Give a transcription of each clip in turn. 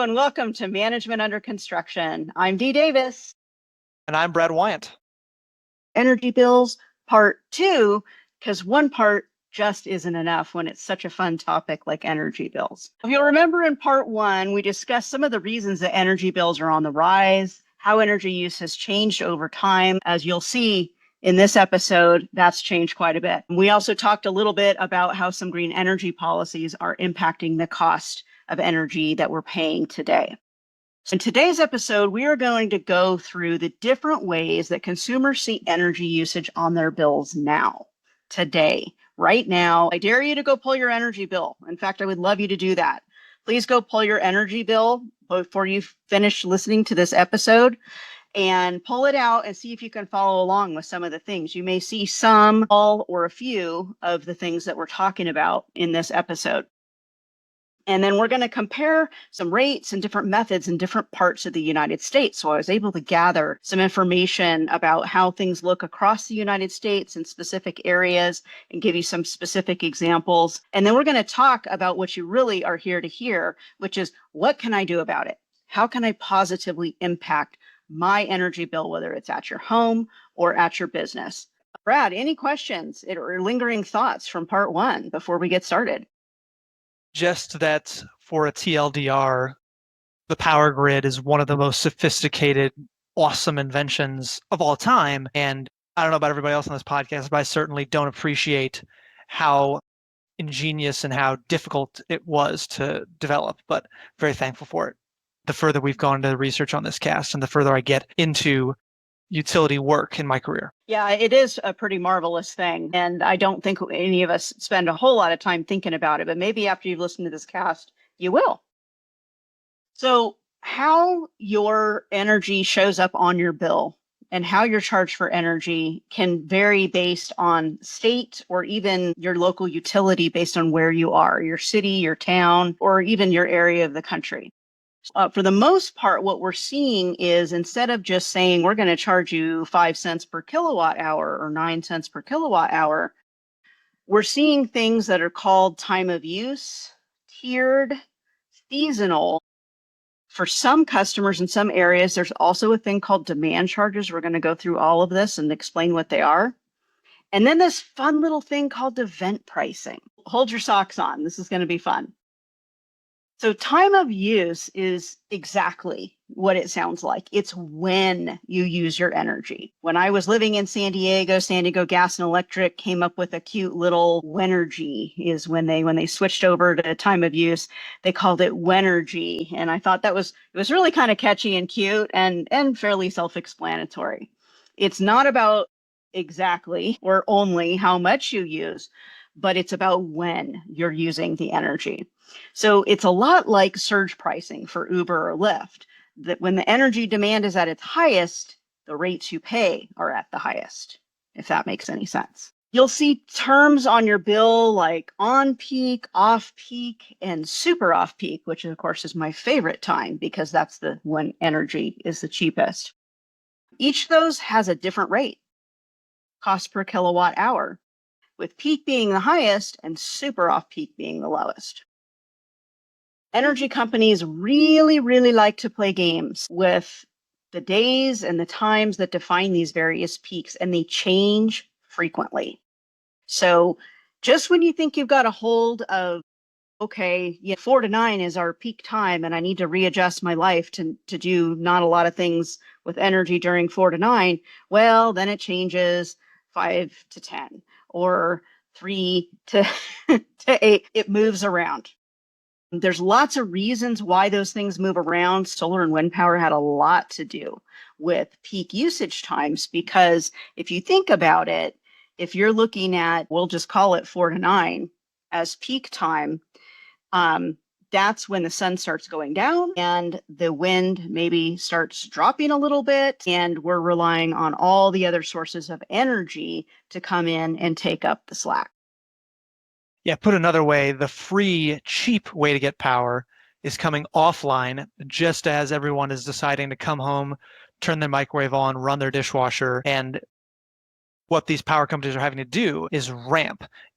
and welcome to Management Under Construction. I'm Dee Davis. And I'm Brad Wyant. Energy bills, part 2, because one part just isn't enough when it's such a fun topic like energy bills. If you'll remember in part 1, we discussed some of the reasons that energy bills are on the rise, how energy use has changed over time. As you'll see in this episode, that's changed quite a bit. We also talked a little bit about how some green energy policies are impacting the cost of energy that we're paying today. So in today's episode, we are going to go through the different ways that consumers see energy usage on their bills now, today, right now. I dare you to go pull your energy bill. In fact, I would love you to do that. Please go pull your energy bill before you finish listening to this episode and pull it out and see if you can follow along with some of the things. You may see some, all, or a few of the things that we're talking about in this episode. And then we're going to compare some rates and different methods in different parts of the United States. So I was able to gather some information about how things look across the United States in specific areas and give you some specific examples. And then we're going to talk about what you really are here to hear, which is what can I do about it? How can I positively impact my energy bill, whether it's at your home or at your business? Brad, any questions or lingering thoughts from part 1 before we get started? Just that for a TLDR, the power grid is one of the most sophisticated, awesome inventions of all time. And I don't know about everybody else on this podcast, but I certainly don't appreciate how ingenious and how difficult it was to develop, but very thankful for it. The further we've gone into the research on this cast and the further I get into utility work in my career. Yeah, it is a pretty marvelous thing. And I don't think any of us spend a whole lot of time thinking about it, but maybe after you've listened to this cast, you will. So how your energy shows up on your bill and how you're charged for energy can vary based on state or even your local utility based on where you are, your city, your town, or even your area of the country. For the most part, what we're seeing is instead of just saying we're going to charge you 5 cents per kilowatt hour or 9 cents per kilowatt hour, we're seeing things that are called time of use, tiered, seasonal. For some customers in some areas, there's also a thing called demand charges. We're going to go through all of this and explain what they are. And then this fun little thing called event pricing. Hold your socks on. This is going to be fun. So time of use is exactly what it sounds like. It's when you use your energy. When I was living in San Diego Gas and Electric came up with a cute little Wenergy is when they switched over to time of use, they called it Wenergy. And I thought it was really kind of catchy and cute and fairly self-explanatory. It's not about exactly or only how much you use, but it's about when you're using the energy. So it's a lot like surge pricing for Uber or Lyft, that when the energy demand is at its highest, the rates you pay are at the highest, if that makes any sense. You'll see terms on your bill like on peak, off peak, and super off peak, which of course is my favorite time because that's when energy is the cheapest. Each of those has a different rate, cost per kilowatt hour, with peak being the highest and super off peak being the lowest. Energy companies really, really like to play games with the days and the times that define these various peaks, and they change frequently. So just when you think you've got a hold of, okay, 4 to 9 is our peak time, and I need to readjust my life to do not a lot of things with energy during 4 to 9, well, then it changes 5 to 10 or 3 to 8. It moves around. There's lots of reasons why those things move around. Solar and wind power had a lot to do with peak usage times, because if you think about it, if you're looking at, we'll just call it 4 to 9 as peak time, that's when the sun starts going down and the wind maybe starts dropping a little bit, and we're relying on all the other sources of energy to come in and take up the slack. Yeah, put another way, the free, cheap way to get power is coming offline just as everyone is deciding to come home, turn their microwave on, run their dishwasher. And what these power companies are having to do is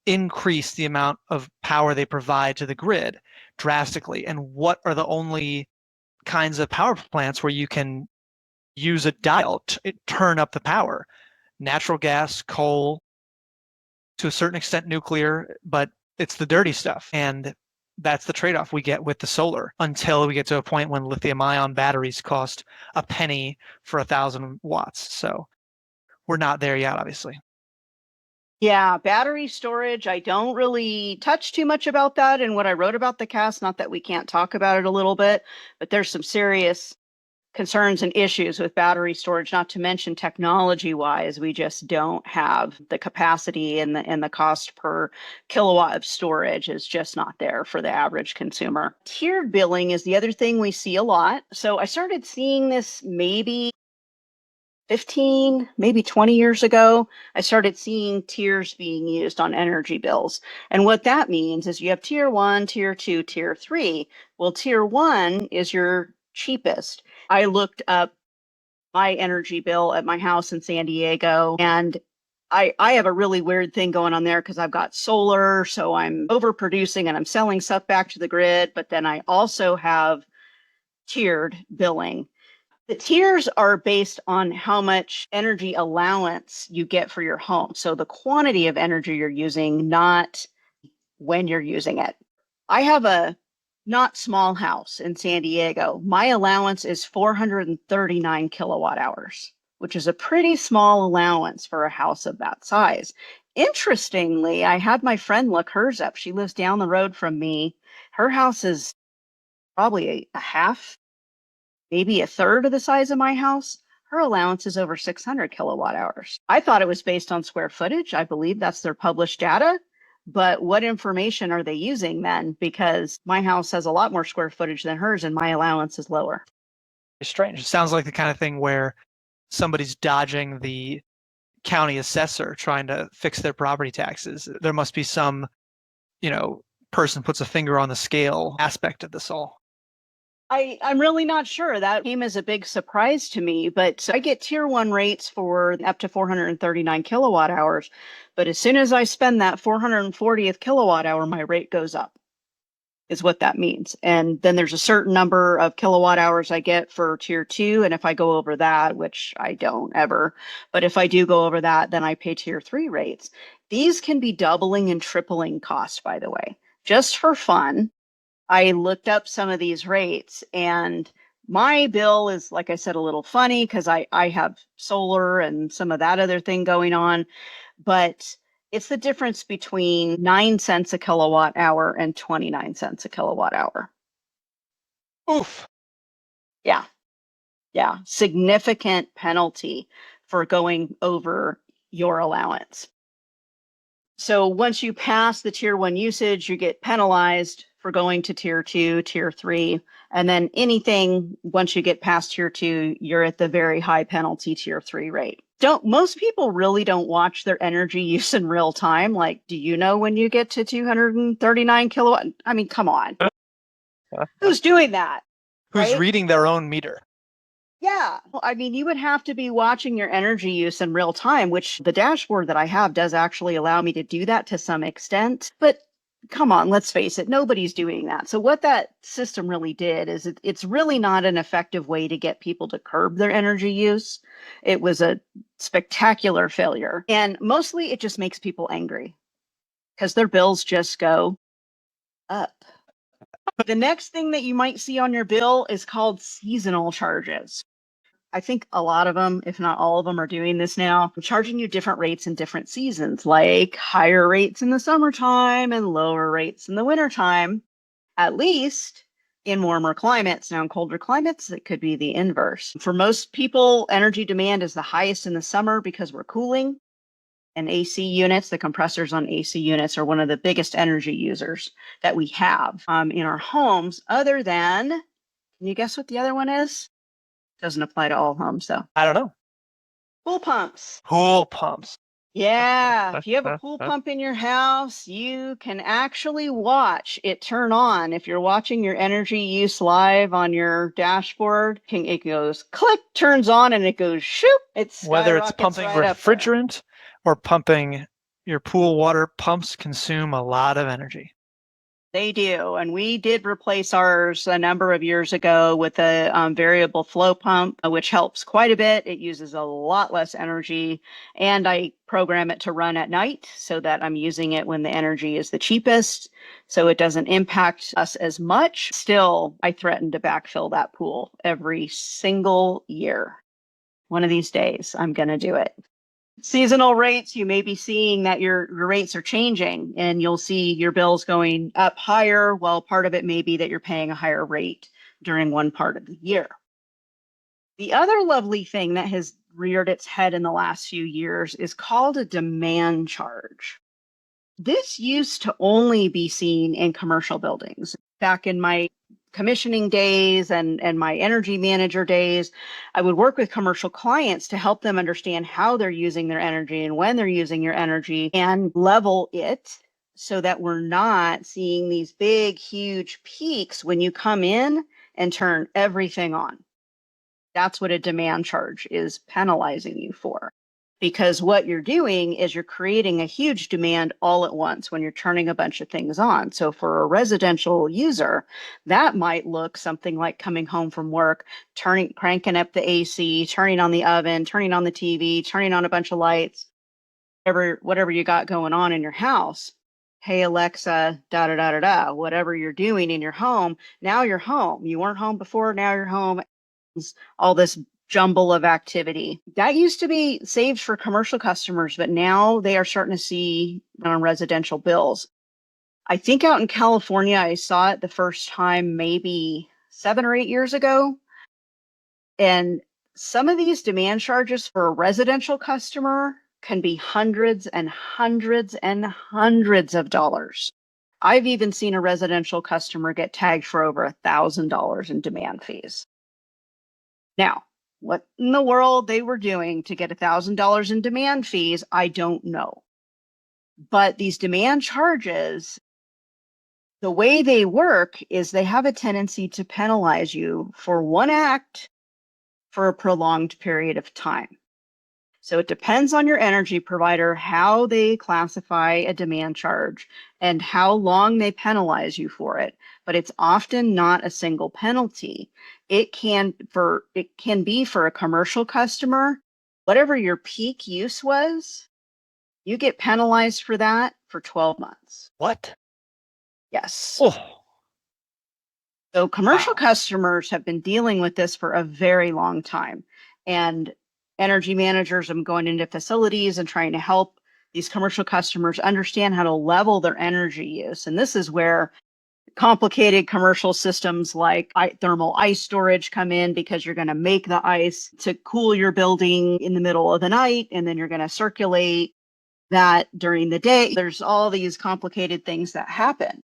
increase the amount of power they provide to the grid drastically. And what are the only kinds of power plants where you can use a dial to turn up the power. Natural gas, coal, to a certain extent nuclear, but it's the dirty stuff. And that's the trade-off we get with the solar until we get to a point when lithium-ion batteries cost a penny for 1,000 watts. So we're not there yet, obviously. Yeah, battery storage, I don't really touch too much about that in what I wrote about the cast. Not that we can't talk about it a little bit, but there's some serious concerns and issues with battery storage, not to mention technology wise, we just don't have the capacity and the cost per kilowatt of storage is just not there for the average consumer. Tiered billing is the other thing we see a lot. So I started seeing this maybe 15, maybe 20 years ago. I started seeing tiers being used on energy bills. And what that means is you have tier 1, tier 2, tier 3. Well, tier 1 is your cheapest. I looked up my energy bill at my house in San Diego, and I have a really weird thing going on there because I've got solar, so I'm overproducing and I'm selling stuff back to the grid, but then I also have tiered billing. The tiers are based on how much energy allowance you get for your home. So the quantity of energy you're using, not when you're using it. I have a not small house in San Diego. My allowance is 439 kilowatt hours, which is a pretty small allowance for a house of that size. Interestingly, I had my friend look hers up. She lives down the road from me. Her house is probably a half, maybe a third of the size of my house. Her allowance is over 600 kilowatt hours. I thought it was based on square footage. I believe that's their published data. But what information are they using then? Because my house has a lot more square footage than hers and my allowance is lower. It's strange. It sounds like the kind of thing where somebody's dodging the county assessor trying to fix their property taxes. There must be some, person puts a finger on the scale aspect of this all. I'm really not sure. That came as a big surprise to me, but I get tier 1 rates for up to 439 kilowatt hours. But as soon as I spend that 440th kilowatt hour, my rate goes up, is what that means. And then there's a certain number of kilowatt hours I get for tier 2. And if I go over that, which I don't ever, but if I do go over that, then I pay tier 3 rates. These can be doubling and tripling cost, by the way, just for fun. I looked up some of these rates and my bill is, like I said, a little funny because I have solar and some of that other thing going on, but it's the difference between 9 cents a kilowatt hour and 29 cents a kilowatt hour. Oof. Yeah. Yeah. Significant penalty for going over your allowance. So once you pass the tier 1 usage, you get penalized for going to tier 2, tier 3, and then anything once you get past tier 2, you're at the very high penalty tier 3 rate. Most people really don't watch their energy use in real time. Like, do you know when you get to 239 kilowatt? I mean, come on. Who's doing that? Who's Right? reading their own meter? Yeah. Well, I mean, you would have to be watching your energy use in real time, which the dashboard that I have does actually allow me to do that to some extent. But come on, let's face it, nobody's doing that. So what that system really did is it's really not an effective way to get people to curb their energy use. It was a spectacular failure. And mostly it just makes people angry because their bills just go up. The next thing that you might see on your bill is called seasonal charges. I think a lot of them, if not all of them, are doing this now, charging you different rates in different seasons, like higher rates in the summertime and lower rates in the wintertime, at least in warmer climates. Now, in colder climates, it could be the inverse. For most people, energy demand is the highest in the summer because we're cooling. And AC units, the compressors on AC units, are one of the biggest energy users that we have in our homes, other than, can you guess what the other one is? Doesn't apply to all homes, though. I don't know. Pool pumps. Pool pumps. Yeah, if you have a pool pump in your house, you can actually watch it turn on. If you're watching your energy use live on your dashboard, it goes click, turns on, and it goes shoop. Whether it's pumping right up there. refrigerant or pumping your pool water, pumps consume a lot of energy. They do. And we did replace ours a number of years ago with a variable flow pump, which helps quite a bit. It uses a lot less energy. And I program it to run at night so that I'm using it when the energy is the cheapest. So it doesn't impact us as much. Still, I threaten to backfill that pool every single year. One of these days, I'm going to do it. Seasonal rates, you may be seeing that your rates are changing and you'll see your bills going up higher. Well, part of it may be that you're paying a higher rate during one part of the year. The other lovely thing that has reared its head in the last few years is called a demand charge. This used to only be seen in commercial buildings. Back in my commissioning days and my energy manager days, I would work with commercial clients to help them understand how they're using their energy and when they're using your energy and level it so that we're not seeing these big, huge peaks when you come in and turn everything on. That's what a demand charge is penalizing you for. Because what you're doing is you're creating a huge demand all at once when you're turning a bunch of things on. So for a residential user, that might look something like coming home from work, cranking up the AC, turning on the oven, turning on the TV, turning on a bunch of lights, whatever you got going on in your house. Hey, Alexa, da da da da da, whatever you're doing in your home, now you're home. You weren't home before, now you're home. All this jumble of activity. That used to be saved for commercial customers, but now they are starting to see on residential bills. I think out in California, I saw it the first time maybe 7 or 8 years ago. And some of these demand charges for a residential customer can be hundreds and hundreds and hundreds of dollars. I've even seen a residential customer get tagged for over $1,000 in demand fees. Now, what in the world they were doing to get $1,000 in demand fees, I don't know. But these demand charges, the way they work is they have a tendency to penalize you for one act for a prolonged period of time. So it depends on your energy provider how they classify a demand charge and how long they penalize you for it. But it's often not a single penalty. It can be for a commercial customer, whatever your peak use was, you get penalized for that for 12 months. What? Yes. Oh, So commercial wow. customers have been dealing with this for a very long time. And energy managers are going into facilities and trying to help these commercial customers understand how to level their energy use. And this is where complicated commercial systems like thermal ice storage come in, because you're going to make the ice to cool your building in the middle of the night, and then you're going to circulate that during the day. There's all these complicated things that happen.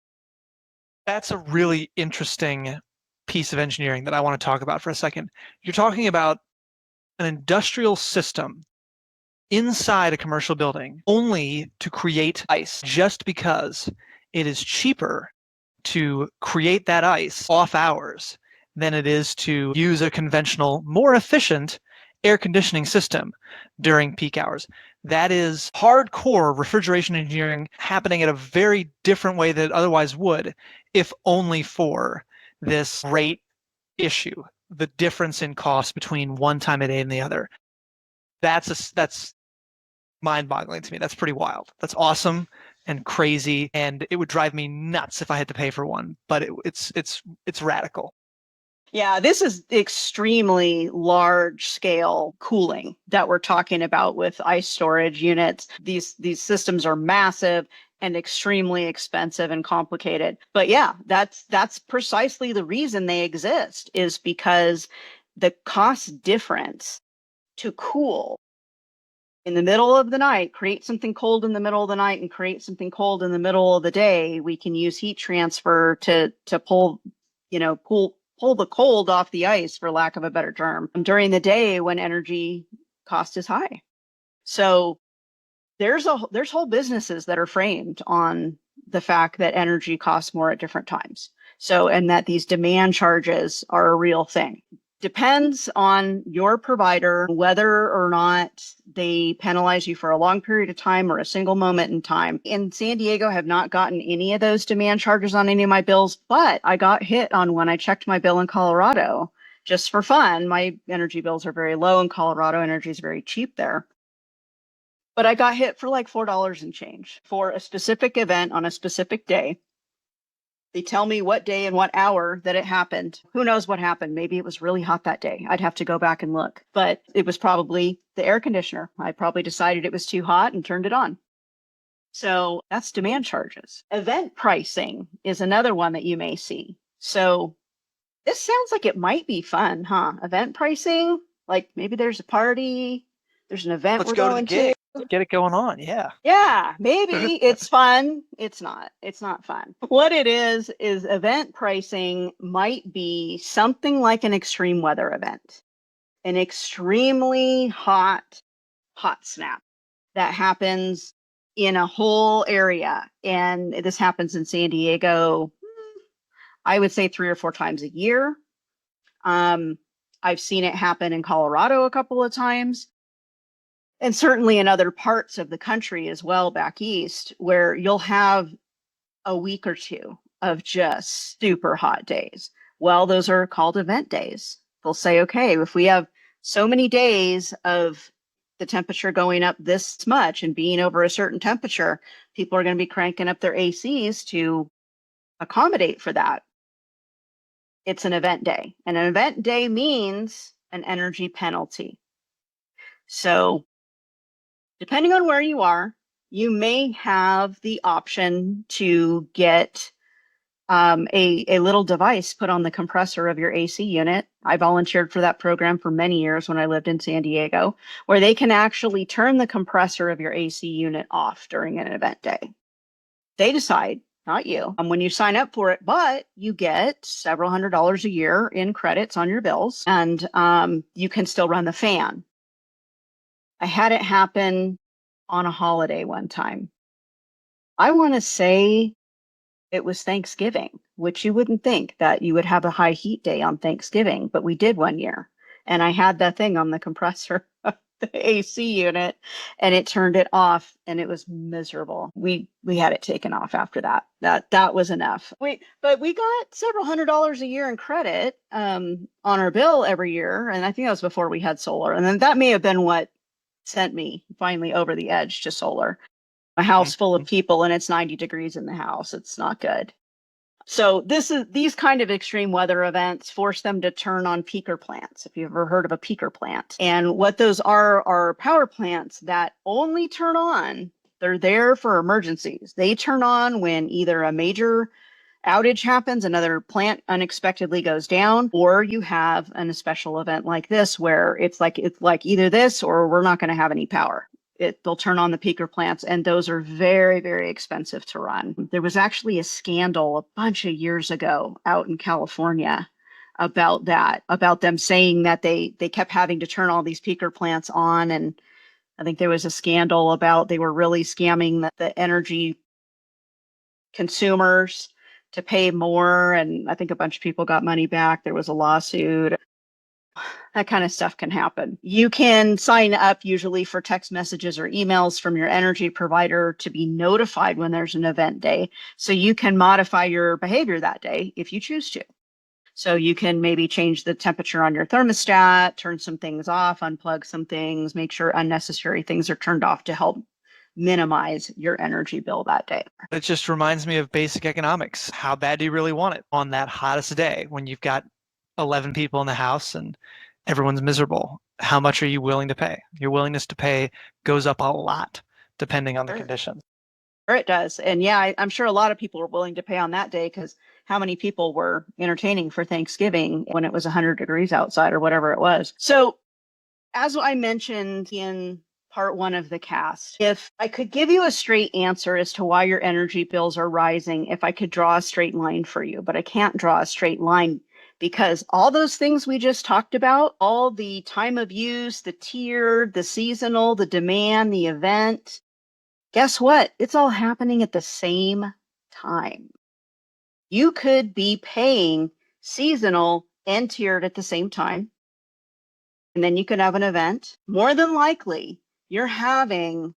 That's a really interesting piece of engineering that I want to talk about for a second. You're talking about an industrial system inside a commercial building only to create ice just because it is cheaper to create that ice off hours than it is to use a conventional, more efficient air conditioning system during peak hours. That is hardcore refrigeration engineering happening at a very different way than it otherwise would, if only for this rate issue, the difference in cost between one time of day and the other. That's mind-boggling to me. That's pretty wild. That's awesome and crazy, and it would drive me nuts if I had to pay for one. But it's radical. Yeah, this is extremely large scale cooling that we're talking about with ice storage units. These systems are massive and extremely expensive and complicated. But yeah, that's precisely the reason they exist, is because the cost difference to cool in the middle of the night, create something cold in the middle of the night and create something cold in the middle of the day, we can use heat transfer to pull, pull the cold off the ice, for lack of a better term, during the day when energy cost is high. So there's whole businesses that are framed on the fact that energy costs more at different times. So, and that these demand charges are a real thing. Depends on your provider, whether or not they penalize you for a long period of time or a single moment in time. In San Diego, I have not gotten any of those demand charges on any of my bills, but I got hit on when I checked my bill in Colorado. Just for fun, my energy bills are very low in Colorado. Energy is very cheap there. But I got hit for like $4 and change for a specific event on a specific day. They tell me what day and what hour that it happened. Who knows what happened? Maybe it was really hot that day. I'd have to go back and look. But it was probably the air conditioner. I probably decided it was too hot and turned it on. So that's demand charges. Event pricing is another one that you may see. So this sounds like it might be fun, huh? Event pricing, like maybe there's a party, there's an event Let's we're go to the going gig. to. Get it going on. Yeah. Yeah, maybe it's fun. It's not. It's not fun. What it is event pricing might be something like an extreme weather event, an extremely hot snap that happens in a whole area. And this happens in San Diego, I would say 3 or 4 times a year. I've seen it happen in Colorado a couple of times. And certainly in other parts of the country as well, back east, where you'll have a week or two of just super hot days. Well, those are called event days. They'll say, okay, if we have so many days of the temperature going up this much and being over a certain temperature, people are going to be cranking up their ACs to accommodate for that. It's an event day. And an event day means an energy penalty. So depending on where you are, you may have the option to get a little device put on the compressor of your AC unit. I volunteered for that program for many years when I lived in San Diego, where they can actually turn the compressor of your AC unit off during an event day. They decide, not you, when you sign up for it, but you get several $100s a year in credits on your bills, and you can still run the fan. I had it happen on a holiday one time. I want to say it was Thanksgiving, which you wouldn't think that you would have a high heat day on Thanksgiving, but we did one year. And I had that thing on the compressor of the AC unit, and it turned it off, and it was miserable. We had it taken off after that. That was enough. But we got several $100s a year in credit on our bill every year, and I think that was before we had solar. And then that may have been what sent me finally over the edge to solar. A house full of people and it's 90 degrees in the house. It's not good. So these kind of extreme weather events force them to turn on peaker plants. If you've ever heard of a peaker plant, and what those are power plants that only turn on. They're there for emergencies. They turn on when either a major outage happens, another plant unexpectedly goes down, or you have a special event like this where it's like either this or we're not going to have any power. They'll turn on the peaker plants, and those are very, very expensive to run. There was actually a scandal a bunch of years ago out in California about that, about them saying that they kept having to turn all these peaker plants on. And I think there was a scandal about they were really scamming the energy consumers to pay more. And I think a bunch of people got money back. There was a lawsuit. That kind of stuff can happen. You can sign up usually for text messages or emails from your energy provider to be notified when there's an event day. So you can modify your behavior that day if you choose to. So you can maybe change the temperature on your thermostat, turn some things off, unplug some things, make sure unnecessary things are turned off to help minimize your energy bill that day. It just reminds me of basic economics. How bad do you really want it on that hottest day when you've got 11 people in the house and everyone's miserable? How much are you willing to pay? Your willingness to pay goes up a lot depending on the conditions. Sure it does. And yeah, I'm sure a lot of people were willing to pay on that day, because how many people were entertaining for Thanksgiving when it was 100 degrees outside or whatever it was. So as I mentioned in part 1 of the cast, if I could give you a straight answer as to why your energy bills are rising, if I could draw a straight line for you, but I can't draw a straight line, because all those things we just talked about, all the time of use, the tier, the seasonal, the demand, the event, guess what? It's all happening at the same time. You could be paying seasonal and tiered at the same time. And then you can have an event. More than likely, you're having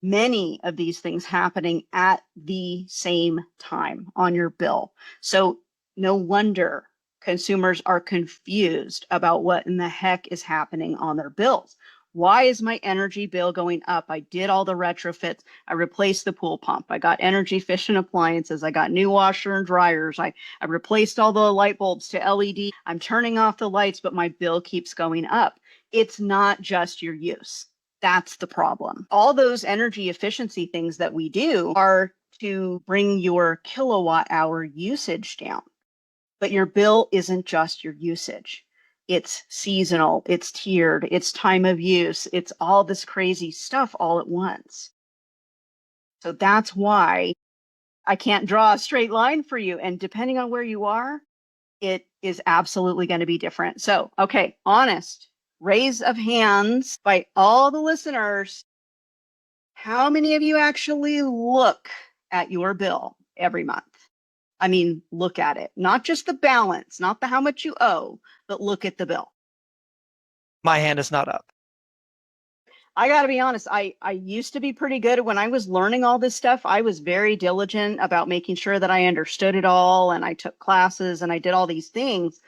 many of these things happening at the same time on your bill. So no wonder consumers are confused about what in the heck is happening on their bills. Why is my energy bill going up? I did all the retrofits. I replaced the pool pump. I got energy efficient appliances. I got new washer and dryers. I replaced all the light bulbs to LED. I'm turning off the lights, but my bill keeps going up. It's not just your use. That's the problem. All those energy efficiency things that we do are to bring your kilowatt hour usage down. But your bill isn't just your usage. It's seasonal, it's tiered, it's time of use, it's all this crazy stuff all at once. So that's why I can't draw a straight line for you. And depending on where you are, it is absolutely going to be different. So, okay, honest raise of hands by all the listeners. How many of you actually look at your bill every month? I mean, look at it, not just the balance, not the how much you owe, but look at the bill. My hand is not up. I got to be honest, I used to be pretty good when I was learning all this stuff. I was very diligent about making sure that I understood it all, and I took classes and I did all these things.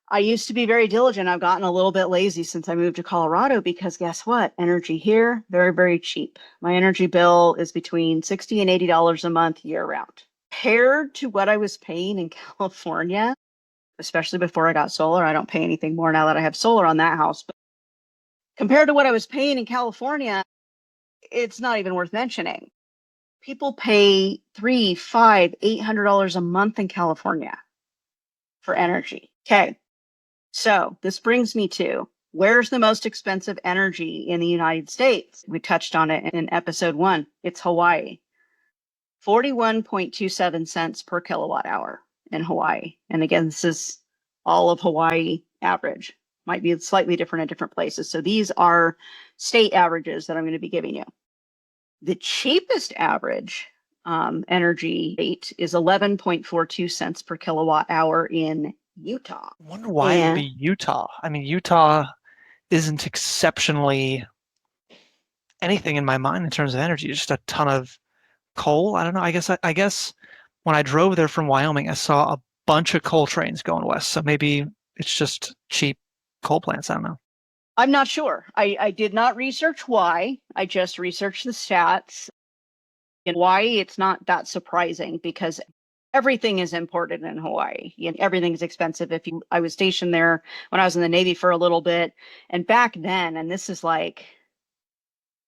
I used to be very diligent. I've gotten a little bit lazy since I moved to Colorado because guess what? Energy here, very, very cheap. My energy bill is between $60 and $80 a month year round. Compared to what I was paying in California, especially before I got solar, I don't pay anything more now that I have solar on that house. But compared to what I was paying in California, it's not even worth mentioning. People pay $300, $500, $800 a month in California for energy. Okay. So this brings me to where's the most expensive energy in the United States? We touched on it in episode 1. It's Hawaii. 41.27 cents per kilowatt hour in Hawaii. And again, this is all of Hawaii average. Might be slightly different in different places. So these are state averages that I'm going to be giving you. The cheapest average energy rate is 11.42 cents per kilowatt hour in Utah. I wonder why it would be Utah. I mean, Utah isn't exceptionally anything in my mind in terms of energy. Just a ton of coal. I don't know. I guess when I drove there from Wyoming, I saw a bunch of coal trains going west. So maybe it's just cheap coal plants. I don't know. I'm not sure. I did not research why. I just researched the stats. In Hawaii, it's not that surprising because everything is imported in Hawaii. Everything is expensive. I was stationed there when I was in the Navy for a little bit, and back then, and this is like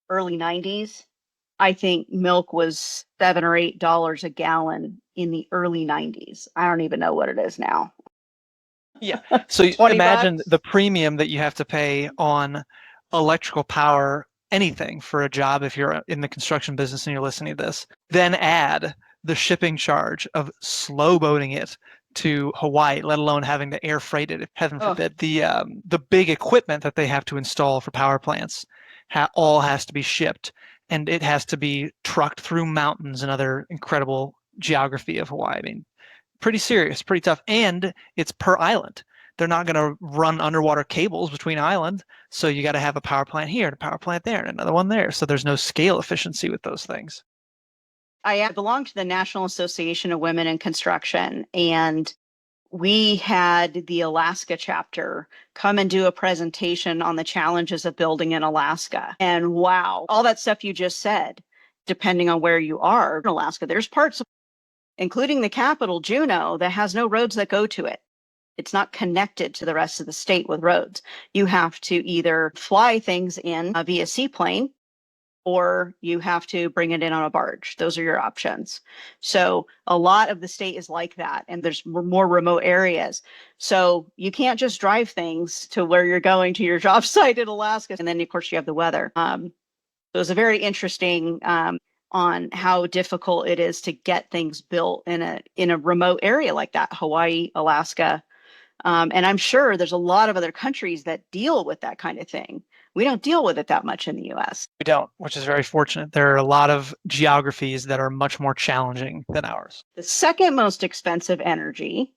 early 90s, I think milk was $7 or $8 a gallon in the early 90s. I don't even know what it is now. Yeah. So imagine the premium that you have to pay on electrical power, anything for a job if you're in the construction business and you're listening to this. Then add the shipping charge of slow boating it to Hawaii, let alone having to air freight it, heaven forbid. The big equipment that they have to install for power plants all has to be shipped, and it has to be trucked through mountains and other incredible geography of Hawaii. I mean, pretty serious, pretty tough, and it's per island. They're not going to run underwater cables between islands, so you got to have a power plant here and a power plant there and another one there, so there's no scale efficiency with those things. I belong to the National Association of Women in Construction, and we had the Alaska chapter come and do a presentation on the challenges of building in Alaska. And wow, all that stuff you just said, depending on where you are in Alaska, there's parts, including the capital, Juneau, that has no roads that go to it. It's not connected to the rest of the state with roads. You have to either fly things in via seaplane, or you have to bring it in on a barge. Those are your options. So a lot of the state is like that, and there's more remote areas. So you can't just drive things to where you're going to your job site in Alaska. And then, of course, you have the weather. So it's a very interesting on how difficult it is to get things built in a remote area like that, Hawaii, Alaska. And I'm sure there's a lot of other countries that deal with that kind of thing. We don't deal with it that much in the U.S. We don't, which is very fortunate. There are a lot of geographies that are much more challenging than ours. The second most expensive energy,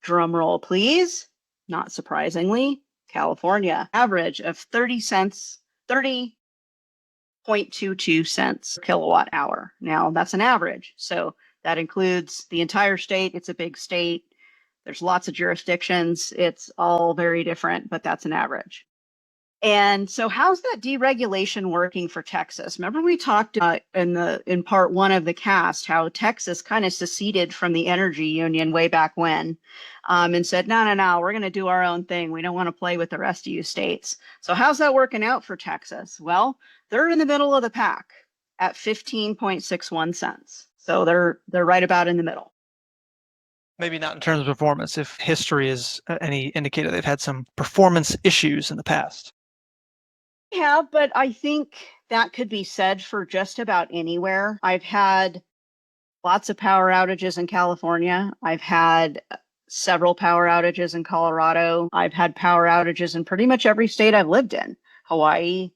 drum roll please, Not surprisingly, California, average of 30 cents, 30.22 cents per kilowatt hour. Now, that's an average. So that includes the entire state. It's a big state. There's lots of jurisdictions. It's all very different, but that's an average. And so how's that deregulation working for Texas? Remember we talked in part one of the cast how Texas kind of seceded from the energy union way back when, and said, no, we're going to do our own thing. We don't want to play with the rest of you states. So how's that working out for Texas? Well, they're in the middle of the pack at 15.61 cents. So they're right about in the middle. Maybe not in terms of performance. If history is any indicator, they've had some performance issues in the past. Yeah, but I think that could be said for just about anywhere. I've had lots of power outages in California. I've had several power outages in Colorado. I've had power outages in pretty much every state I've lived in, Hawaii,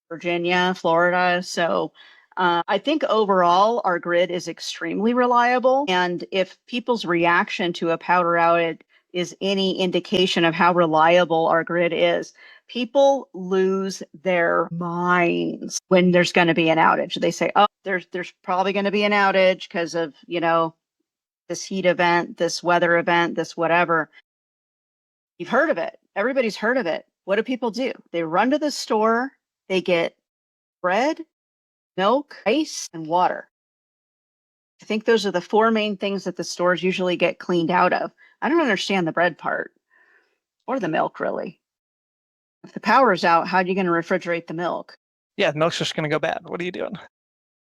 Virginia, Florida. So I think overall our grid is extremely reliable. And if people's reaction to a power outage is any indication of how reliable our grid is, people lose their minds when there's going to be an outage. They say, oh, there's probably going to be an outage because of, this heat event, this weather event, this whatever. You've heard of it. Everybody's heard of it. What do people do? They run to the store, they get bread, milk, ice, and water. I think those are the four main things that the stores usually get cleaned out of. I don't understand the bread part or the milk, really. If the power's out, how are you going to refrigerate the milk? Yeah, the milk's just going to go bad. What are you doing?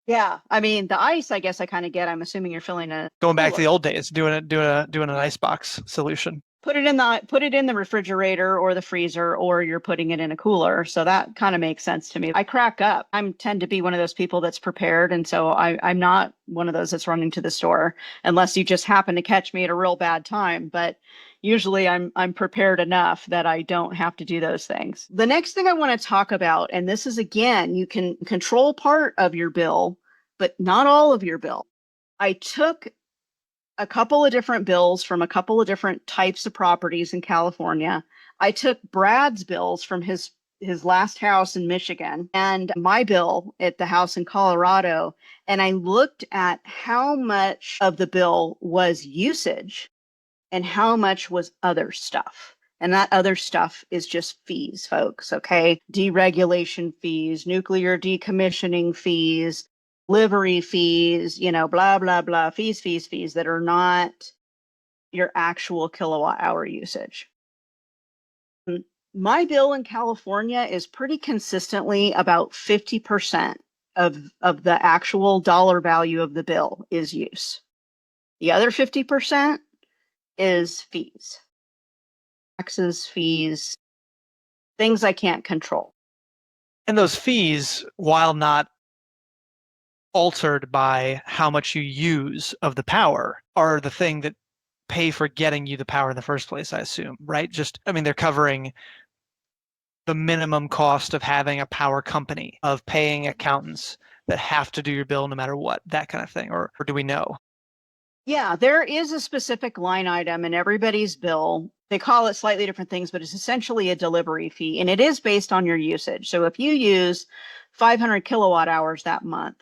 Yeah, I mean, the ice, I guess I kind of get. I'm assuming you're filling a Going back to the old days, doing an icebox solution. Put it in the refrigerator or the freezer, or you're putting it in a cooler. So that kind of makes sense to me. I crack up. I tend to be one of those people that's prepared, and so I'm not one of those that's running to the store unless you just happen to catch me at a real bad time. But usually I'm prepared enough that I don't have to do those things. The next thing I want to talk about, and this is again, you can control part of your bill, but not all of your bill. I took a couple of different bills from a couple of different types of properties in California. I took Brad's bills from his last house in Michigan and my bill at the house in Colorado, and I looked at how much of the bill was usage and how much was other stuff. And that other stuff is just fees, folks, okay? Deregulation fees, nuclear decommissioning fees, livery fees, blah, blah, blah, fees that are not your actual kilowatt hour usage. My bill in California is pretty consistently about 50% of the actual dollar value of the bill is use. The other 50% is fees, taxes, fees, things I can't control. And those fees, while not altered by how much you use of the power, are the thing that pay for getting you the power in the first place, I assume, right? They're covering the minimum cost of having a power company, of paying accountants that have to do your bill no matter what, that kind of thing, or do we know? Yeah, there is a specific line item in everybody's bill. They call it slightly different things, but it's essentially a delivery fee, and it is based on your usage. So if you use 500 kilowatt hours that month,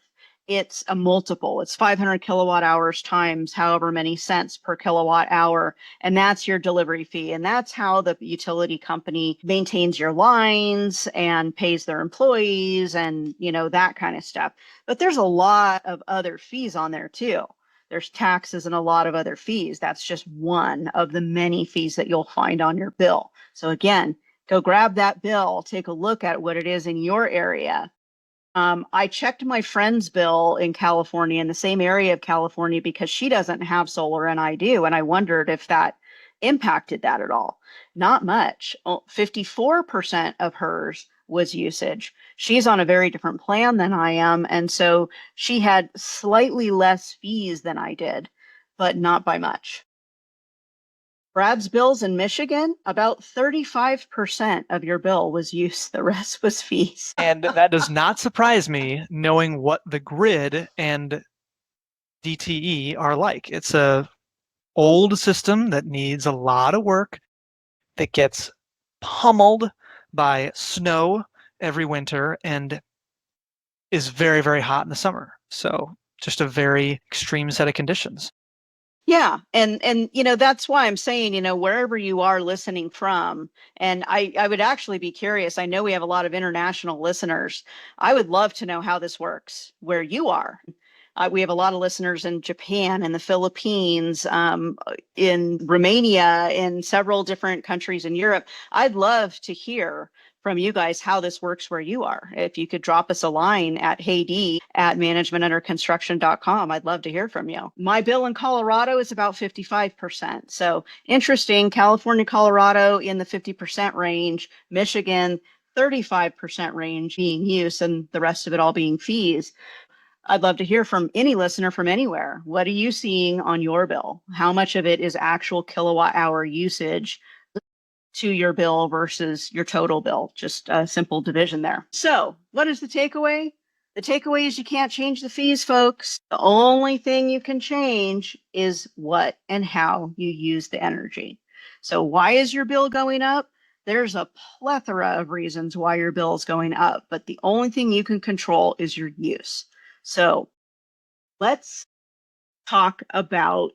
it's a multiple. It's 500 kilowatt hours times however many cents per kilowatt hour, and that's your delivery fee. And that's how the utility company maintains your lines and pays their employees and, that kind of stuff. But there's a lot of other fees on there too. There's taxes and a lot of other fees. That's just one of the many fees that you'll find on your bill. So again, go grab that bill, take a look at what it is in your area. I checked my friend's bill in California, in the same area of California, because she doesn't have solar and I do. And I wondered if that impacted that at all. Not much. 54% of hers was usage. She's on a very different plan than I am. And so she had slightly less fees than I did, but not by much. Brad's bills in Michigan, about 35% of your bill was use. The rest was fees. And that does not surprise me, knowing what the grid and DTE are like. It's a old system that needs a lot of work. that gets pummeled by snow every winter and is very, very hot in the summer. So just a very extreme set of conditions. Yeah, and that's why I'm saying, wherever you are listening from, and I would actually be curious. I know we have a lot of international listeners. I would love to know how this works where you are. We have a lot of listeners in Japan and the Philippines, in Romania, in several different countries in Europe. I'd love to hear from you guys how this works where you are. If you could drop us a line at heyD@managementunderconstruction.com, I'd love to hear from you. My bill in Colorado is about 55%. So interesting. California, Colorado in the 50% range, Michigan, 35% range being use, and the rest of it all being fees. I'd love to hear from any listener from anywhere. What are you seeing on your bill? How much of it is actual kilowatt hour usage to your bill versus your total bill? Just a simple division there. So, what is the takeaway? The takeaway is you can't change the fees, folks. The only thing you can change is what and how you use the energy. So, why is your bill going up? There's a plethora of reasons why your bill is going up, but the only thing you can control is your use. So, let's talk about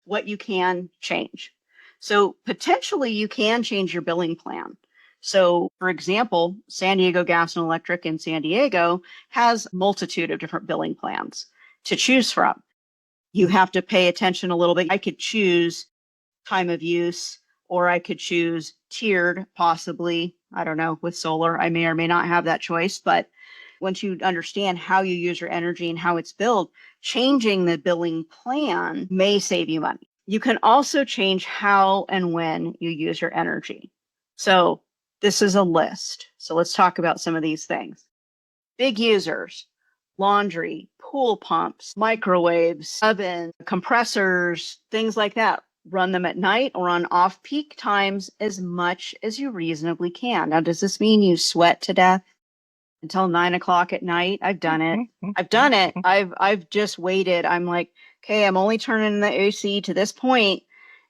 what you can change. So potentially you can change your billing plan. So for example, San Diego Gas and Electric in San Diego has a multitude of different billing plans to choose from. You have to pay attention a little bit. I could choose time of use, or I could choose tiered, possibly. I don't know, with solar, I may or may not have that choice. But once you understand how you use your energy and how it's billed, changing the billing plan may save you money. You can also change how and when you use your energy. So this is a list. So let's talk about some of these things. Big users: laundry, pool pumps, microwaves, oven, compressors, things like that. Run them at night or on off peak times as much as you reasonably can. Now, does this mean you sweat to death until 9 o'clock at night? I've done it. I've done it. I've just waited. I'm like, okay, I'm only turning the AC to this point,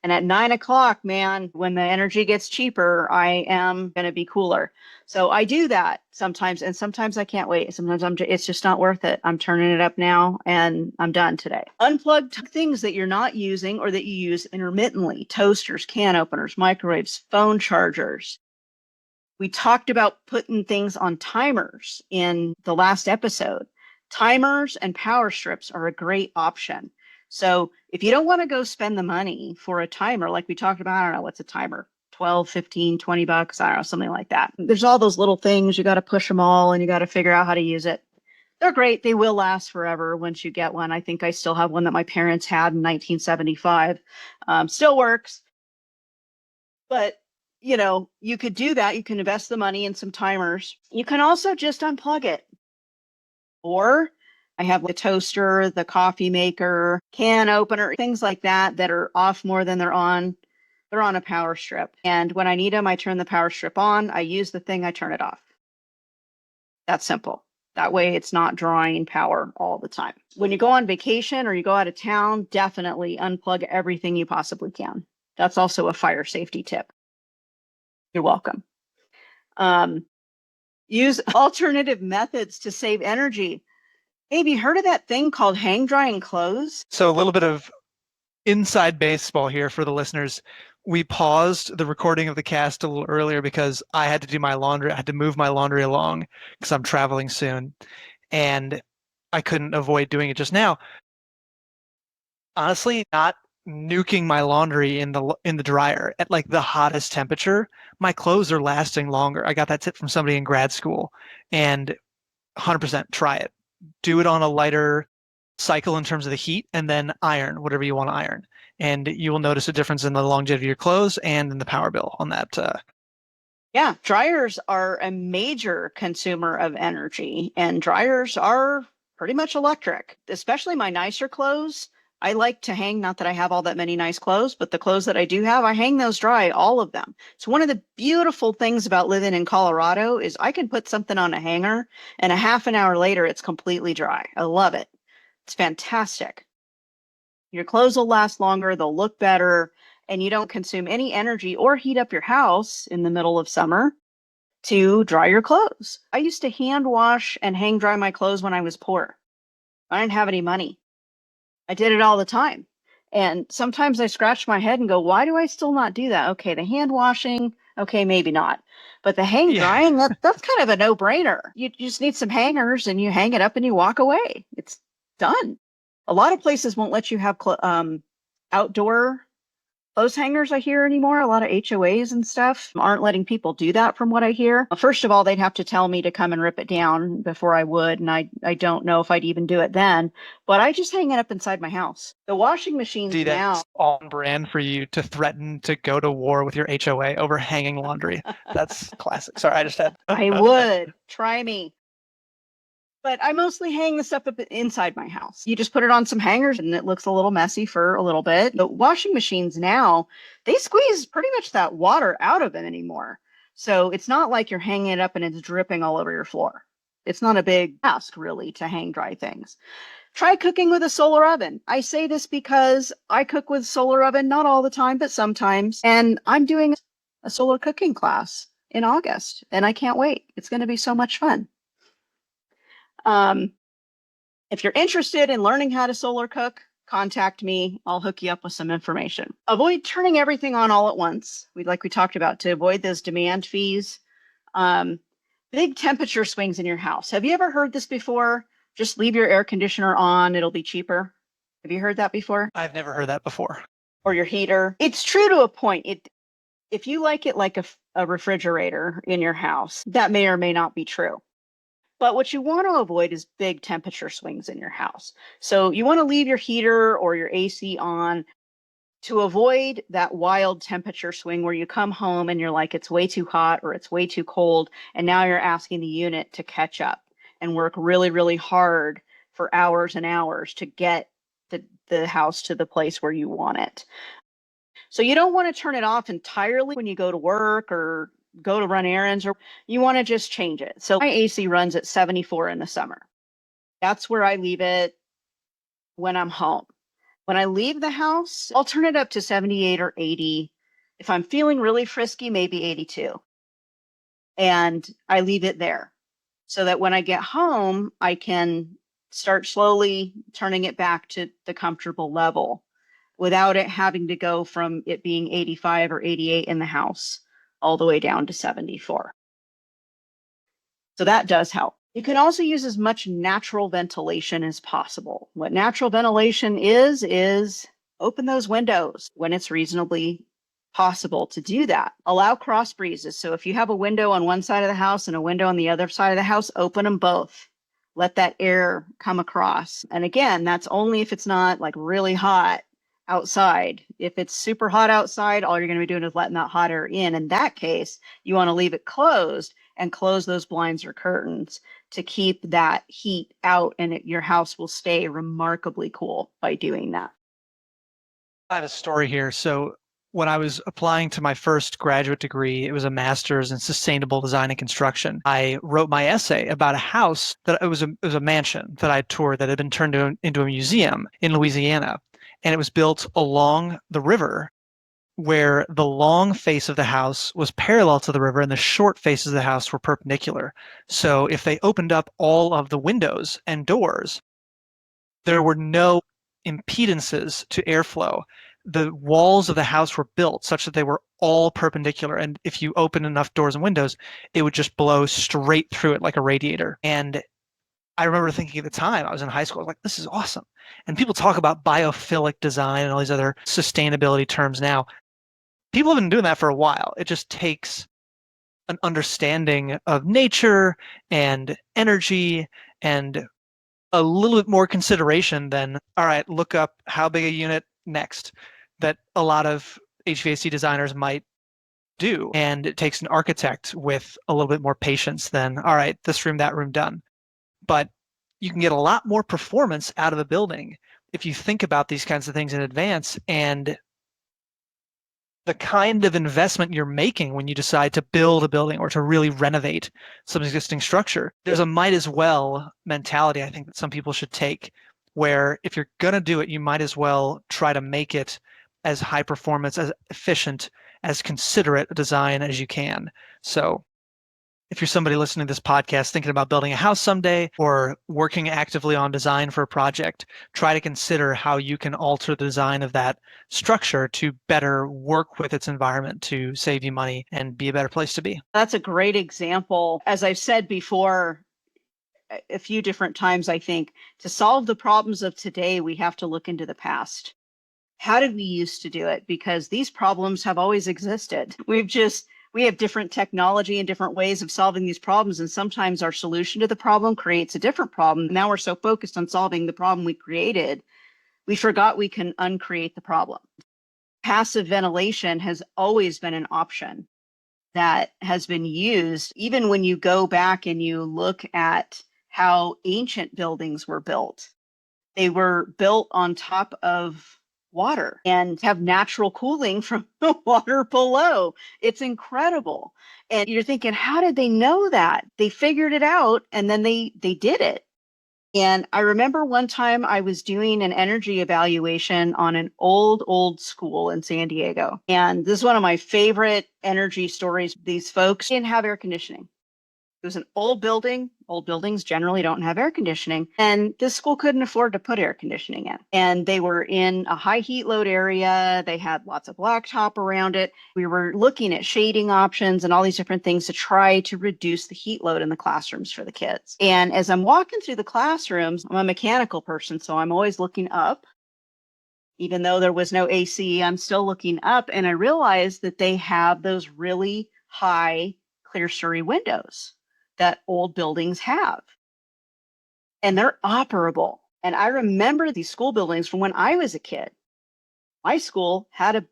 and at 9 o'clock, man, when the energy gets cheaper, I am gonna be cooler. So I do that sometimes, and sometimes I can't wait. Sometimes it's just not worth it. I'm turning it up now, and I'm done today. Unplug things that you're not using or that you use intermittently: toasters, can openers, microwaves, phone chargers. We talked about putting things on timers in the last episode. Timers and power strips are a great option. So if you don't want to go spend the money for a timer, like we talked about, I don't know, what's a timer? 12, 15, $20, I don't know, something like that. There's all those little things. You got to push them all and you got to figure out how to use it. They're great. They will last forever once you get one. I think I still have one that my parents had in 1975. Still works. But you could do that. You can invest the money in some timers. You can also just unplug it. Or I have the toaster, the coffee maker, can opener, things like that that are off more than they're on. They're on a power strip. And when I need them, I turn the power strip on. I use the thing, I turn it off. That's simple. That way it's not drawing power all the time. When you go on vacation or you go out of town, definitely unplug everything you possibly can. That's also a fire safety tip. You're welcome. Use alternative methods to save energy. Have you heard of that thing called hang drying clothes? So a little bit of inside baseball here for the listeners. We paused the recording of the cast a little earlier because I had to do my laundry. I had to move my laundry along because I'm traveling soon, and I couldn't avoid doing it just now. Honestly, not nuking my laundry in the dryer at like the hottest temperature, my clothes are lasting longer. I got that tip from somebody in grad school, and 100% try it. Do it on a lighter cycle in terms of the heat, and then iron whatever you want to iron. And you will notice a difference in the longevity of your clothes and in the power bill on that. Yeah, dryers are a major consumer of energy, and dryers are pretty much electric, especially my nicer clothes. I like to hang, not that I have all that many nice clothes, but the clothes that I do have, I hang those dry, all of them. So one of the beautiful things about living in Colorado is I can put something on a hanger and a half an hour later, it's completely dry. I love it. It's fantastic. Your clothes will last longer, they'll look better, and you don't consume any energy or heat up your house in the middle of summer to dry your clothes. I used to hand wash and hang dry my clothes when I was poor. I didn't have any money. I did it all the time. And sometimes I scratch my head and go, why do I still not do that? Okay, the hand washing, okay, maybe not. But the hang Yeah. drying, that's kind of a no-brainer. You just need some hangers and you hang it up and you walk away. It's done. A lot of places won't let you have outdoor clothes hangers, I hear anymore. A lot of HOAs and stuff aren't letting people do that from what I hear. First of all, they'd have to tell me to come and rip it down before I would, and I don't know if I'd even do it then, but I just hang it up inside my house. The washing machines See, now. that's on brand for you to threaten to go to war with your HOA over hanging laundry. That's classic. Sorry, I just had. I would. Try me. But I mostly hang the stuff up inside my house. You just put it on some hangers and it looks a little messy for a little bit. The washing machines now, they squeeze pretty much that water out of it anymore. So it's not like you're hanging it up and it's dripping all over your floor. It's not a big task really to hang dry things. Try cooking with a solar oven. I say this because I cook with solar oven, not all the time, but sometimes. And I'm doing a solar cooking class in August and I can't wait. It's going to be so much fun. If you're interested in learning how to solar cook, contact me. I'll hook you up with some information. Avoid turning everything on all at once. Like we talked about, to avoid those demand fees. Big temperature swings in your house. Have you ever heard this before? Just leave your air conditioner on, it'll be cheaper. Have you heard that before? I've never heard that before. Or your heater. It's true to a point. If you like it like a refrigerator in your house, that may or may not be true. But what you want to avoid is big temperature swings in your house. So you want to leave your heater or your AC on to avoid that wild temperature swing where you come home and you're like, it's way too hot or it's way too cold. And now you're asking the unit to catch up and work really, really hard for hours and hours to get the house to the place where you want it. So you don't want to turn it off entirely when you go to work or go to run errands, or you want to just change it. So my AC runs at 74 in the summer. That's where I leave it when I'm home. When I leave the house, I'll turn it up to 78 or 80. If I'm feeling really frisky, maybe 82. And I leave it there so that when I get home, I can start slowly turning it back to the comfortable level without it having to go from it being 85 or 88 in the house all the way down to 74. So that does help. You can also use as much natural ventilation as possible. What natural ventilation is open those windows when it's reasonably possible to do that. Allow cross breezes. So if you have a window on one side of the house and a window on the other side of the house, open them both. Let that air come across. And again, that's only if it's not like really hot outside. If it's super hot outside, all you're going to be doing is letting that hot air in. In that case, you want to leave it closed and close those blinds or curtains to keep that heat out, and your house will stay remarkably cool by doing that. I have a story here. So when I was applying to my first graduate degree, it was a master's in sustainable design and construction. I wrote my essay about a house that it was a mansion that I toured that had been turned into a museum in Louisiana. And it was built along the river where the long face of the house was parallel to the river and the short faces of the house were perpendicular. So if they opened up all of the windows and doors, there were no impedances to airflow. The walls of the house were built such that they were all perpendicular. And if you open enough doors and windows, it would just blow straight through it like a radiator. And I remember thinking at the time, I was in high school, I was like, this is awesome. And people talk about biophilic design and all these other sustainability terms now. People have been doing that for a while. It just takes an understanding of nature and energy and a little bit more consideration than, all right, look up how big a unit next, that a lot of HVAC designers might do. And it takes an architect with a little bit more patience than, all right, this room, that room, done. But you can get a lot more performance out of a building if you think about these kinds of things in advance, and the kind of investment you're making when you decide to build a building or to really renovate some existing structure. There's a might as well mentality I think that some people should take, where if you're going to do it, you might as well try to make it as high performance, as efficient, as considerate a design as you can. So if you're somebody listening to this podcast thinking about building a house someday or working actively on design for a project, try to consider how you can alter the design of that structure to better work with its environment to save you money and be a better place to be. That's a great example. As I've said before, a few different times, I think to solve the problems of today, we have to look into the past. How did we used to do it? Because these problems have always existed. We have different technology and different ways of solving these problems. And sometimes our solution to the problem creates a different problem. Now we're so focused on solving the problem we created, we forgot we can uncreate the problem. Passive ventilation has always been an option that has been used. Even when you go back and you look at how ancient buildings were built, they were built on top of water and have natural cooling from the water below. It's incredible. And you're thinking, how did they know that? They figured it out and then they did it. And I remember one time I was doing an energy evaluation on an old school in San Diego. And this is one of my favorite energy stories. These folks didn't have air conditioning. It was an old building. Old buildings generally don't have air conditioning. And this school couldn't afford to put air conditioning in. And they were in a high heat load area. They had lots of blacktop around it. We were looking at shading options and all these different things to try to reduce the heat load in the classrooms for the kids. And as I'm walking through the classrooms, I'm a mechanical person, so I'm always looking up. Even though there was no AC, I'm still looking up. And I realized that they have those really high clear-story windows that old buildings have. And they're operable. And I remember these school buildings from when I was a kid. My school had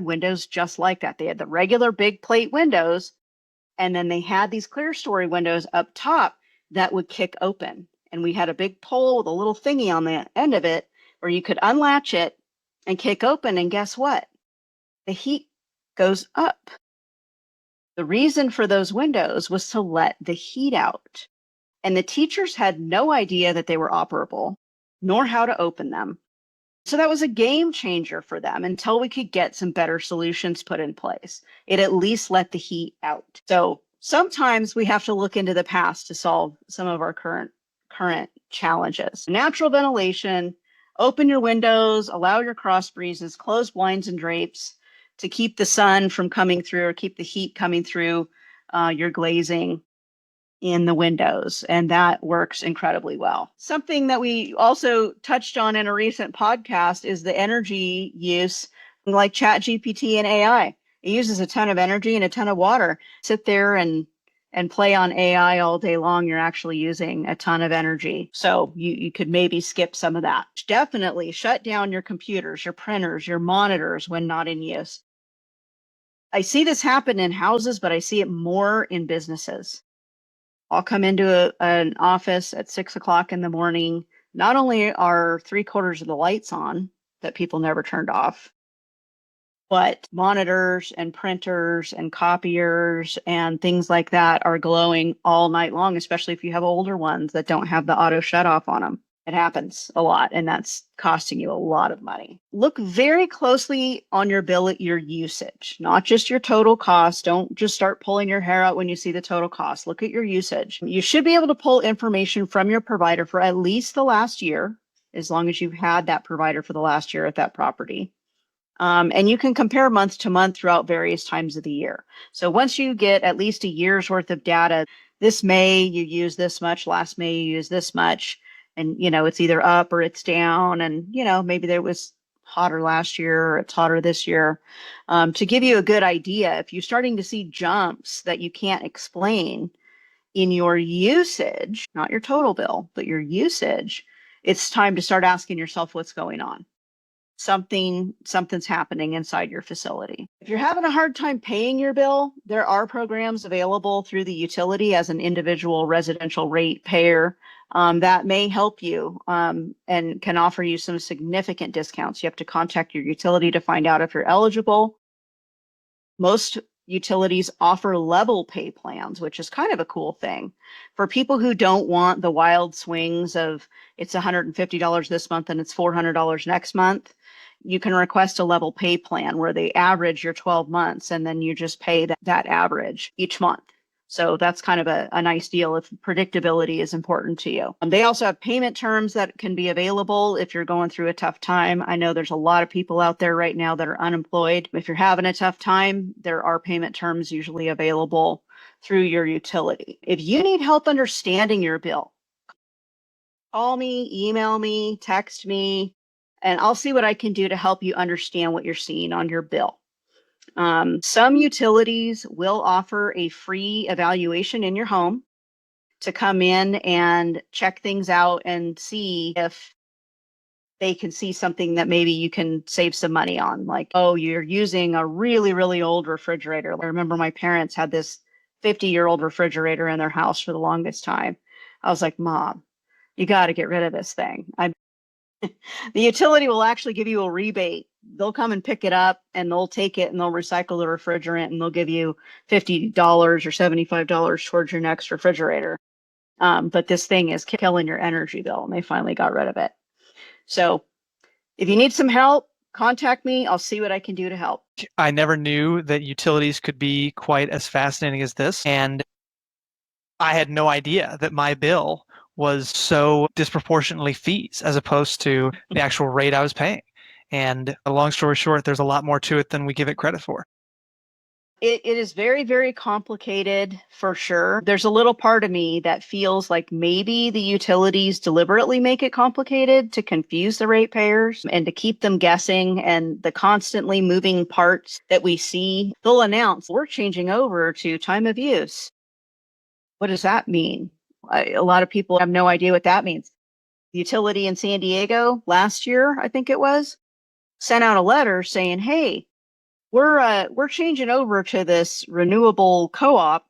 windows just like that. They had the regular big plate windows, and then they had these clear story windows up top that would kick open. And we had a big pole with a little thingy on the end of it where you could unlatch it and kick open. And guess what? The heat goes up. The reason for those windows was to let the heat out. And the teachers had no idea that they were operable, nor how to open them. So that was a game changer for them until we could get some better solutions put in place. It at least let the heat out. So sometimes we have to look into the past to solve some of our current challenges. Natural ventilation, open your windows, allow your cross breezes, close blinds and drapes to keep the sun from coming through or keep the heat coming through your glazing in the windows, and that works incredibly well. Something that we also touched on in a recent podcast is the energy use, like ChatGPT and AI. It uses a ton of energy and a ton of water. Sit there and play on AI all day long, you're actually using a ton of energy. So you could maybe skip some of that. Definitely shut down your computers, your printers, your monitors when not in use. I see this happen in houses, but I see it more in businesses. I'll come into an office at 6 o'clock in the morning. Not only are 3/4 of the lights on that people never turned off, but monitors and printers and copiers and things like that are glowing all night long, especially if you have older ones that don't have the auto shut off on them. It happens a lot, and that's costing you a lot of money. Look very closely on your bill at your usage, not just your total cost. Don't just start pulling your hair out when you see the total cost. Look at your usage. You should be able to pull information from your provider for at least the last year, as long as you've had that provider for the last year at that property. And you can compare month to month throughout various times of the year. So once you get at least a year's worth of data, this May you use this much, last May you use this much, and it's either up or it's down, and maybe there was hotter last year or it's hotter this year. To give you a good idea, if you're starting to see jumps that you can't explain in your usage, not your total bill, but your usage, it's time to start asking yourself what's going on. Something's happening inside your facility. If you're having a hard time paying your bill, there are programs available through the utility as an individual residential rate payer that may help you and can offer you some significant discounts. You have to contact your utility to find out if you're eligible. Most utilities offer level pay plans, which is kind of a cool thing for people who don't want the wild swings of it's $150 this month and it's $400 next month. you can request a level pay plan where they average your 12 months and then you just pay that average each month. So that's kind of a nice deal if predictability is important to you. They also have payment terms that can be available if you're going through a tough time. I know there's a lot of people out there right now that are unemployed. If you're having a tough time, there are payment terms usually available through your utility. If you need help understanding your bill, call me, email me, text me, and I'll see what I can do to help you understand what you're seeing on your bill. Some utilities will offer a free evaluation in your home to come in and check things out and see if they can see something that maybe you can save some money on. Like, oh, you're using a really, really old refrigerator. I remember my parents had this 50-year-old refrigerator in their house for the longest time. I was like, Mom, you got to get rid of this thing. The utility will actually give you a rebate. They'll come and pick it up and they'll take it and they'll recycle the refrigerant and they'll give you $50 or $75 towards your next refrigerator. But this thing is killing your energy bill and they finally got rid of it. So if you need some help, contact me. I'll see what I can do to help. I never knew that utilities could be quite as fascinating as this. And I had no idea that my bill was so disproportionately fees as opposed to the actual rate I was paying. And long story short, there's a lot more to it than we give it credit for. It is very, very complicated for sure. There's a little part of me that feels like maybe the utilities deliberately make it complicated to confuse the ratepayers and to keep them guessing, and the constantly moving parts that we see. They'll announce, we're changing over to time of use. What does that mean? A lot of people have no idea what that means. The utility in San Diego last year, I think it was, sent out a letter saying, hey, we're changing over to this renewable co-op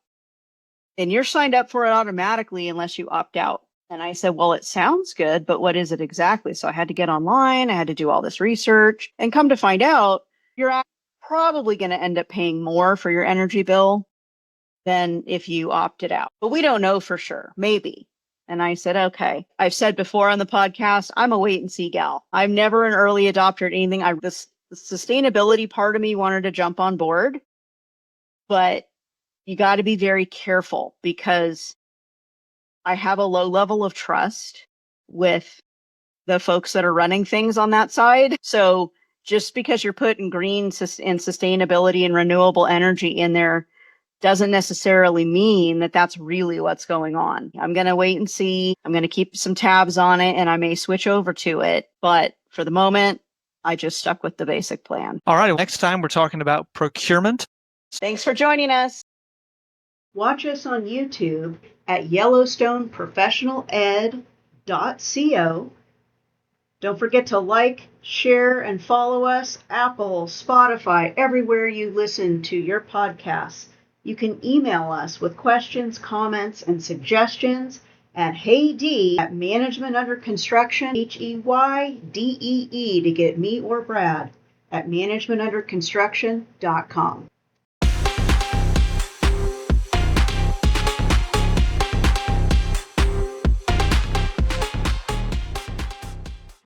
and you're signed up for it automatically unless you opt out. And I said, well, it sounds good, but what is it exactly? So I had to get online. I had to do all this research and come to find out you're probably going to end up paying more for your energy bill than if you opted out. But we don't know for sure. Maybe. And I said, okay. I've said before on the podcast, I'm a wait and see gal. I'm never an early adopter at anything. The sustainability part of me wanted to jump on board, but you got to be very careful because I have a low level of trust with the folks that are running things on that side. So just because you're putting green and sustainability and renewable energy in there doesn't necessarily mean that that's really what's going on. I'm going to wait and see. I'm going to keep some tabs on it and I may switch over to it. But for the moment, I just stuck with the basic plan. All right. Next time, we're talking about procurement. Thanks for joining us. Watch us on YouTube at YellowstoneProfessionalEd.co. Don't forget to like, share, and follow us. Apple, Spotify, everywhere you listen to your podcasts. You can email us with questions, comments, and suggestions at heyd@managementunderconstruction, HEYDEE, to get me or Brad at managementunderconstruction.com.